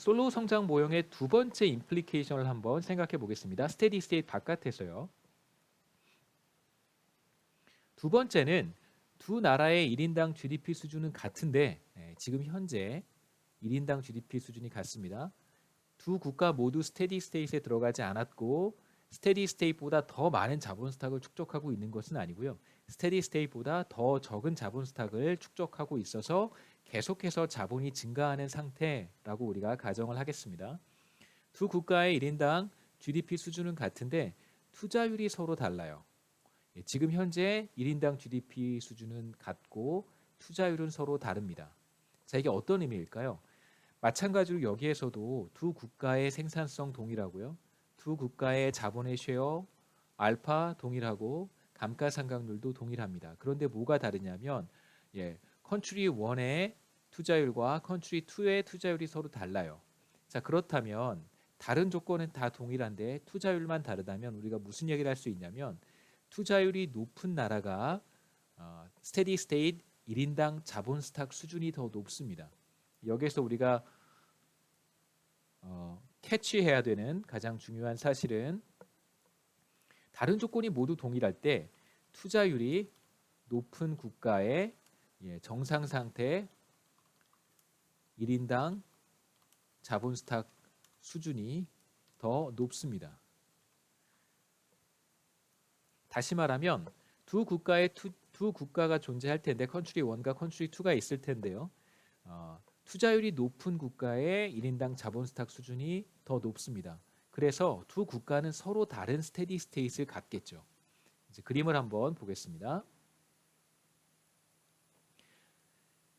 솔로우 성장 모형의 두 번째 임플리케이션을 한번 생각해 보겠습니다. 스테디 스테이트 바깥에서요. 두 번째는 두 나라의 1인당 GDP 수준은 같은데 지금 현재 1인당 GDP 수준이 같습니다. 두 국가 모두 스테디 스테이트에 들어가지 않았고 스테디 스테이트보다 더 많은 자본 스탁을 축적하고 있는 것은 아니고요. 스테디 스테이트보다 더 적은 자본 스탁을 축적하고 있어서 계속해서 자본이 증가하는 상태라고 우리가 가정을 하겠습니다. 두 국가의 1인당 GDP 수준은 같은데 투자율이 서로 달라요. 지금 현재 1인당 GDP 수준은 같고 투자율은 서로 다릅니다. 자, 이게 어떤 의미일까요? 마찬가지로 여기에서도 두 국가의 생산성 동일하고요. 두 국가의 자본의 쉐어 알파 동일하고 감가상각률도 동일합니다. 그런데 뭐가 다르냐면 컨트리 1의 투자율과 컨트리 2의 투자율이 서로 달라요. 자, 그렇다면 다른 조건은 다 동일한데 투자율만 다르다면 우리가 무슨 얘기를 할 수 있냐면 투자율이 높은 나라가 스테디 스테이트 1인당 자본 스탁 수준이 더 높습니다. 여기서 우리가 캐치해야 되는 가장 중요한 사실은 다른 조건이 모두 동일할 때 투자율이 높은 국가의 정상 상태 1인당 자본 스탁 수준이 더 높습니다. 다시 말하면 두 국가가 존재할 텐데 컨트리 1과 컨트리 2가 있을 텐데요. 투자율이 높은 국가의 1인당 자본 스탁 수준이 더 높습니다. 그래서 두 국가는 서로 다른 스테디 스테이트를 갖겠죠. 이제 그림을 한번 보겠습니다.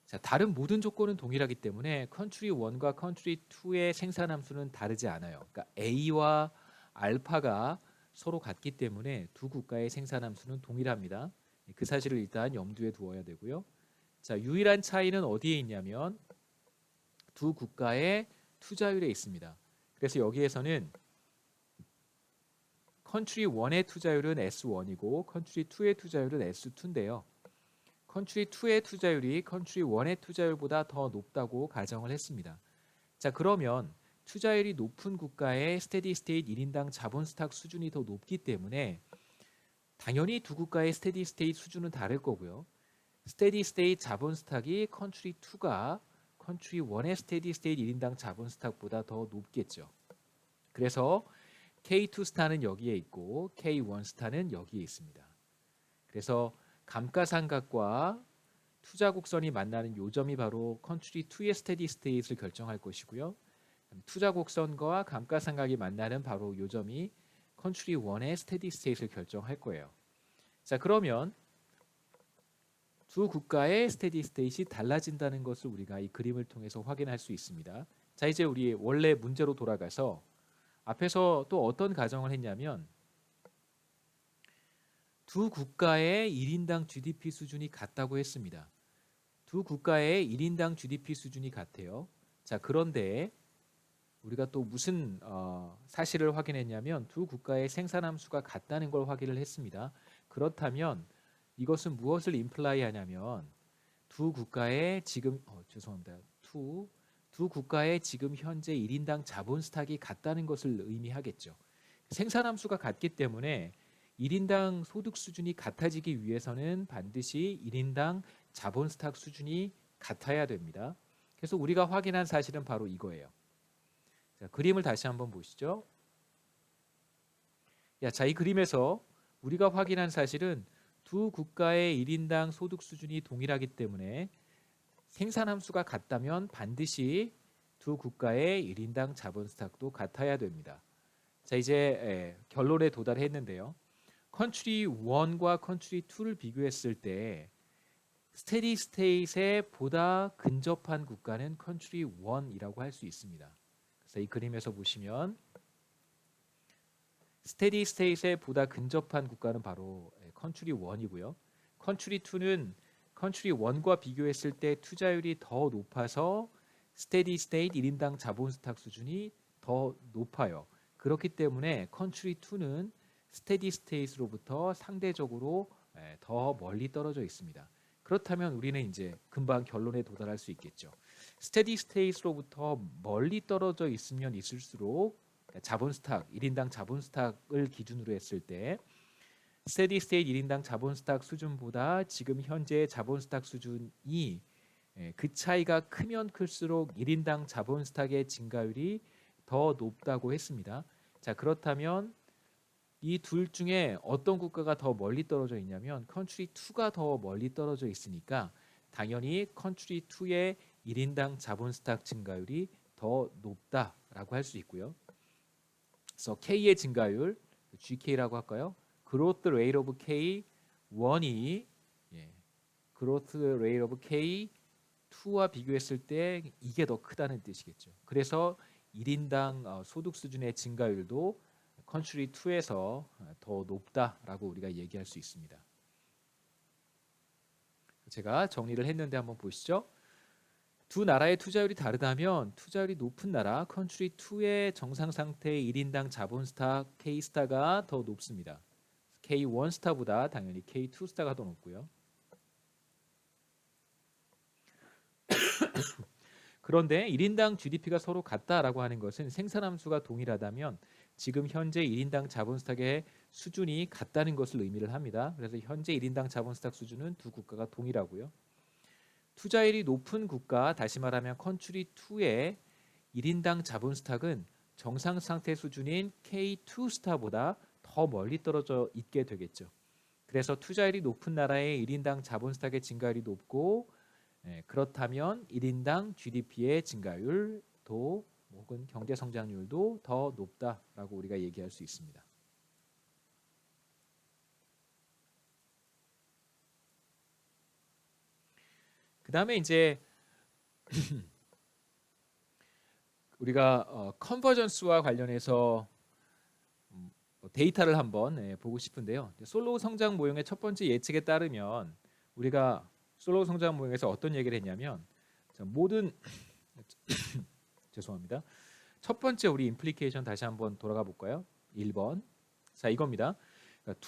자, 다른 모든 조건은 동일하기 때문에 컨트리 1과 컨트리 2의 생산 함수는 다르지 않아요. 그러니까 A와 알파가 서로 같기 때문에 두 국가의 생산 함수는 동일합니다. 그 사실을 일단 염두에 두어야 되고요. 자, 유일한 차이는 어디에 있냐면 두 국가의 투자율에 있습니다. 그래서 여기에서는 컨트리 1의 투자율은 S1이고 컨트리 2의 투자율은 S2인데요. 컨트리 2의 투자율이 컨트리 1의 투자율보다 더 높다고 가정을 했습니다. 자, 그러면 투자율이 높은 국가의 스테디 스테이트 1인당 자본 스탁 수준이 더 높기 때문에 당연히 두 국가의 스테디 스테이트 수준은 다를 거고요. 스테디 스테이트 자본 스탁이 컨트리 2가 컨트리 1의 스테디 스테이트 1인당 자본 스탁보다 더 높겠죠. 그래서 K2 스타는 여기에 있고 K1 스타는 여기에 있습니다. 그래서 감가상각과 투자 곡선이 만나는 요점이 바로 컨트리 2의 스테디 스테이트를 결정할 것이고요. 투자 곡선과 감가상각이 만나는 바로 요점이 컨트리 1의 스테디 스테이트를 결정할 거예요. 자, 그러면 두 국가의 스테디 스테이트이 달라진다는 것을 우리가 이 그림을 통해서 확인할 수 있습니다. 자, 이제 우리 원래 문제로 돌아가서 앞에서 또 어떤 가정을 했냐면 두 국가의 1인당 GDP 수준이 같다고 했습니다. 두 국가의 1인당 GDP 수준이 같아요. 자, 그런데 우리가 또 무슨 사실을 확인했냐면 두 국가의 생산 함수가 같다는 걸 확인을 했습니다. 그렇다면 이것은 무엇을 임플라이 하냐면 두 국가의 지금 두 국가의 지금 현재 1인당 자본 스탁이 같다는 것을 의미하겠죠. 생산 함수가 같기 때문에 1인당 소득 수준이 같아지기 위해서는 반드시 1인당 자본 스탁 수준이 같아야 됩니다. 그래서 우리가 확인한 사실은 바로 이거예요. 자, 그림을 다시 한번 보시죠. 자, 이 그림에서 우리가 확인한 사실은 두 국가의 1인당 소득 수준이 동일하기 때문에 생산 함수가 같다면 반드시 두 국가의 1인당 자본 스탁도 같아야 됩니다. 자, 이제 결론에 도달했는데요. 컨트리 1과 컨트리 2를 비교했을 때 스테디 스테이트에 보다 근접한 국가는 컨트리 1이라고 할 수 있습니다. 그래서 이 그림에서 보시면 스테디 스테이트에 보다 근접한 국가는 바로 컨트리 1이고요. 컨트리 2는 컨트리 1과 비교했을 때 투자율이 더 높아서 스테디 스테이트 1인당 자본 스탁 수준이 더 높아요. 그렇기 때문에 컨트리 2는 스테디 스테이트로부터 상대적으로 더 멀리 떨어져 있습니다. 그렇다면 우리는 이제 금방 결론에 도달할 수 있겠죠. 스테디 스테이트로부터 멀리 떨어져 있으면 있을수록 자본 스탁 1인당 자본 스탁을 기준으로 했을 때 스테디 스테이트 1인당 자본 스탁 수준보다 지금 현재 자본 스탁 수준이 그 차이가 크면 클수록 1인당 자본 스탁의 증가율이 더 높다고 했습니다. 자, 그렇다면 이 둘 중에 어떤 국가가 더 멀리 떨어져 있냐면 컨트리 2가 더 멀리 떨어져 있으니까 당연히 컨트리 2의 1인당 자본 스탁 증가율이 더 높다라고 할 수 있고요. 그래서 K의 증가율, GK라고 할까요? Growth Rate of K1이 Growth Rate of K2와 비교했을 때 이게 더 크다는 뜻이겠죠. 그래서 1인당 소득 수준의 증가율도 컨트리 2에서 더 높다라고 우리가 얘기할 수 있습니다. 제가 정리를 했는데 한번 보시죠. 두 나라의 투자율이 다르다면 투자율이 높은 나라 컨트리 2의 정상 상태의 1인당 자본 스타 K 스타가 더 높습니다. K1 스타보다 당연히 K2 스타가 더 높고요. 그런데 1인당 GDP가 서로 같다라고 하는 것은 생산 함수가 동일하다면 지금 현재 1인당 자본 스탁의 수준이 같다는 것을 의미를 합니다. 그래서 현재 1인당 자본 스탁 수준은 두 국가가 동일하고요. 투자율이 높은 국가, 다시 말하면 컨트리 2의 1인당 자본 스탁은 정상 상태 수준인 K2 스타보다 더 멀리 떨어져 있게 되겠죠. 그래서 투자율이 높은 나라의 1인당 자본 스탁의 증가율이 높고 그렇다면 1인당 GDP의 증가율도 혹은 경제 성장률도 더 높다라고 우리가 얘기할 수 있습니다. 그 다음에 이제 우리가 컨버전스와 관련해서 데이터를 한번 보고 싶은데요. 솔로우 성장 모형의 첫 번째 예측에 따르면 우리가 솔로우 성장 모형에서 어떤 얘기를 했냐면 모든 죄송합니다. 첫 번째 우리 임플리케이션 다시 한번 돌아가 볼까요? 1번. 자, 이겁니다. 그러니까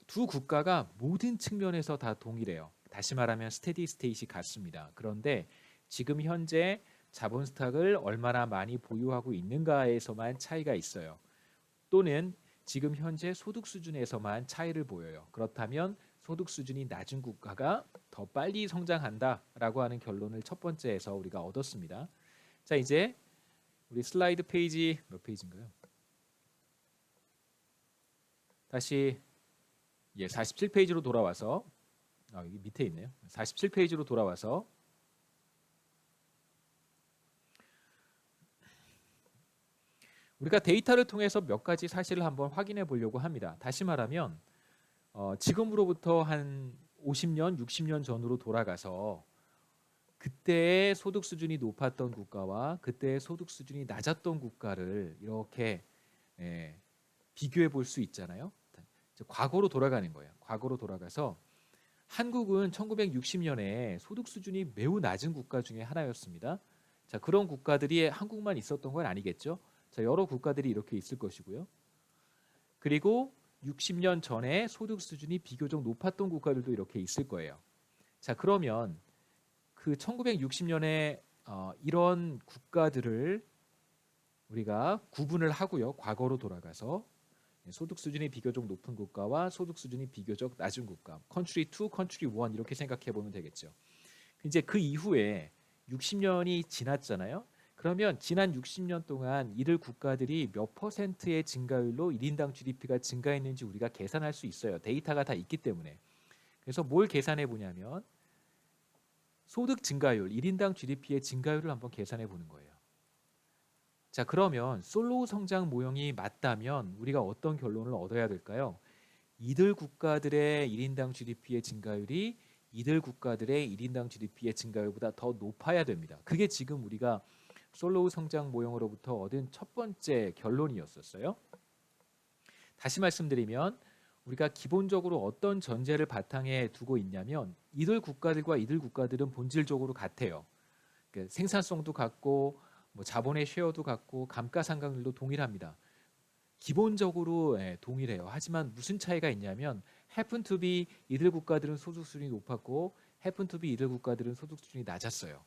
두 국가가 모든 측면에서 다 동일해요. 다시 말하면 스테디 스테이트이 같습니다. 그런데 지금 현재 자본 스탁을 얼마나 많이 보유하고 있는가에서만 차이가 있어요. 또는 지금 현재 소득 수준에서만 차이를 보여요. 그렇다면 소득 수준이 낮은 국가가 더 빨리 성장한다라고 하는 결론을 첫 번째에서 우리가 얻었습니다. 자, 이제 우리 슬라이드 페이지 몇 페이지인가요? 다시 47페이지로 돌아와서 여기 밑에 있네요. 47페이지로 돌아와서 우리가 데이터를 통해서 몇 가지 사실을 한번 확인해 보려고 합니다. 다시 말하면 지금으로부터 한 50년, 60년 전으로 돌아가서 그때의 소득 수준이 높았던 국가와 그때의 소득 수준이 낮았던 국가를 이렇게 비교해 볼 수 있잖아요. 과거로 돌아가는 거예요. 과거로 돌아가서 한국은 1960년에 소득 수준이 매우 낮은 국가 중에 하나였습니다. 자, 그런 국가들이 한국만 있었던 건 아니겠죠. 자, 여러 국가들이 이렇게 있을 것이고요. 그리고 60년 전에 소득 수준이 비교적 높았던 국가들도 이렇게 있을 거예요. 자, 그러면 그 1960년에 이런 국가들을 우리가 구분을 하고요. 과거로 돌아가서 소득 수준이 비교적 높은 국가와 소득 수준이 비교적 낮은 국가, 컨트리 2, 컨트리 1 이렇게 생각해 보면 되겠죠. 이제 그 이후에 60년이 지났잖아요. 그러면 지난 60년 동안 이들 국가들이 몇 퍼센트의 증가율로 1인당 GDP가 증가했는지 우리가 계산할 수 있어요. 데이터가 다 있기 때문에. 그래서 뭘 계산해 보냐면 소득 증가율, 1인당 GDP의 증가율을 한번 계산해 보는 거예요. 자, 그러면 솔로우 성장 모형이 맞다면 우리가 어떤 결론을 얻어야 될까요? 이들 국가들의 1인당 GDP의 증가율이 이들 국가들의 1인당 GDP의 증가율보다 더 높아야 됩니다. 그게 지금 우리가 솔로우 성장 모형으로부터 얻은 첫 번째 결론이었었어요. 다시 말씀드리면 우리가 기본적으로 어떤 전제를 바탕에 두고 있냐면 이들 국가들과 이들 국가들은 본질적으로 같아요. 그러니까 생산성도 같고 자본의 쉐어도 같고 감가상각률도 동일합니다. 기본적으로 동일해요. 하지만 무슨 차이가 있냐면 happen to be 이들 국가들은 소득 수준이 높았고 happen to be 이들 국가들은 소득 수준이 낮았어요.